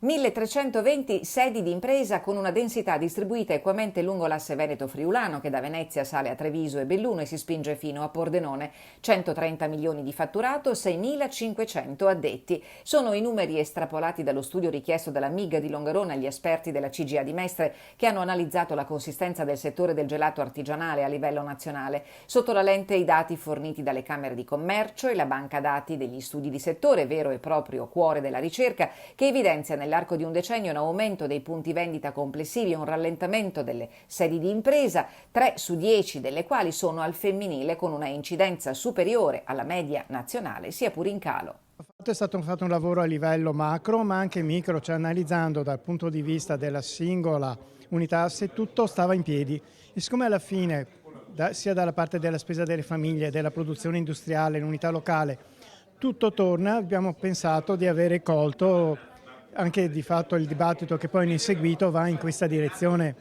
1320 sedi di impresa con una densità distribuita equamente lungo l'asse Veneto-Friulano che da Venezia sale a Treviso e Belluno e si spinge fino a Pordenone. 130 milioni di fatturato, 6.500 addetti. Sono i numeri estrapolati dallo studio richiesto dalla MIG di Longarone agli esperti della CGA di Mestre che hanno analizzato la consistenza del settore del gelato artigianale a livello nazionale. Sotto la lente i dati forniti dalle Camere di Commercio e la banca dati degli studi di settore, vero e proprio cuore della ricerca, che evidenzia nell'arco di un decennio un aumento dei punti vendita complessivi e un rallentamento delle sedi di impresa, 3 su 10 delle quali sono al femminile con una incidenza superiore alla media nazionale, sia pur in calo. È stato fatto un lavoro a livello macro ma anche micro, cioè analizzando dal punto di vista della singola unità se tutto stava in piedi e siccome alla fine sia dalla parte della spesa delle famiglie, della produzione industriale, l'unità locale, tutto torna, abbiamo pensato di avere colto anche di fatto il dibattito che poi ne è seguito va in questa direzione.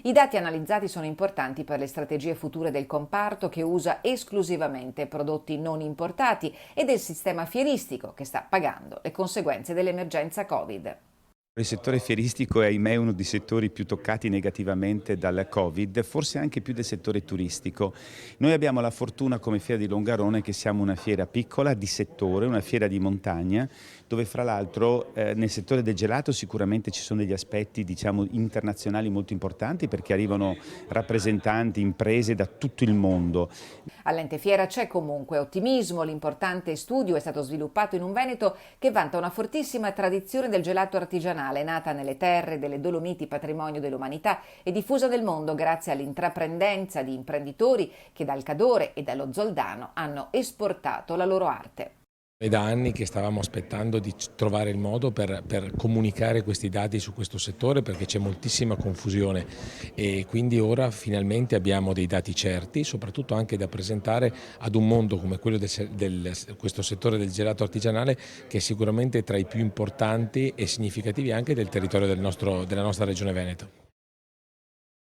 I dati analizzati sono importanti per le strategie future del comparto che usa esclusivamente prodotti non importati e del sistema fieristico che sta pagando le conseguenze dell'emergenza Covid. Il settore fieristico è ahimè uno dei settori più toccati negativamente dal Covid, forse anche più del settore turistico. Noi abbiamo la fortuna come Fiera di Longarone che siamo una fiera piccola di settore, una fiera di montagna, dove fra l'altro nel settore del gelato sicuramente ci sono degli aspetti internazionali molto importanti perché arrivano rappresentanti, imprese da tutto il mondo. All'ente fiera c'è comunque ottimismo, l'importante studio è stato sviluppato in un Veneto che vanta una fortissima tradizione del gelato artigianale, nata nelle terre delle Dolomiti, patrimonio dell'umanità e diffusa nel mondo grazie all'intraprendenza di imprenditori che dal Cadore e dallo Zoldano hanno esportato la loro arte. È da anni che stavamo aspettando di trovare il modo per comunicare questi dati su questo settore perché c'è moltissima confusione e quindi ora finalmente abbiamo dei dati certi, soprattutto anche da presentare ad un mondo come quello questo settore del gelato artigianale che è sicuramente tra i più importanti e significativi anche del territorio della nostra regione Veneto.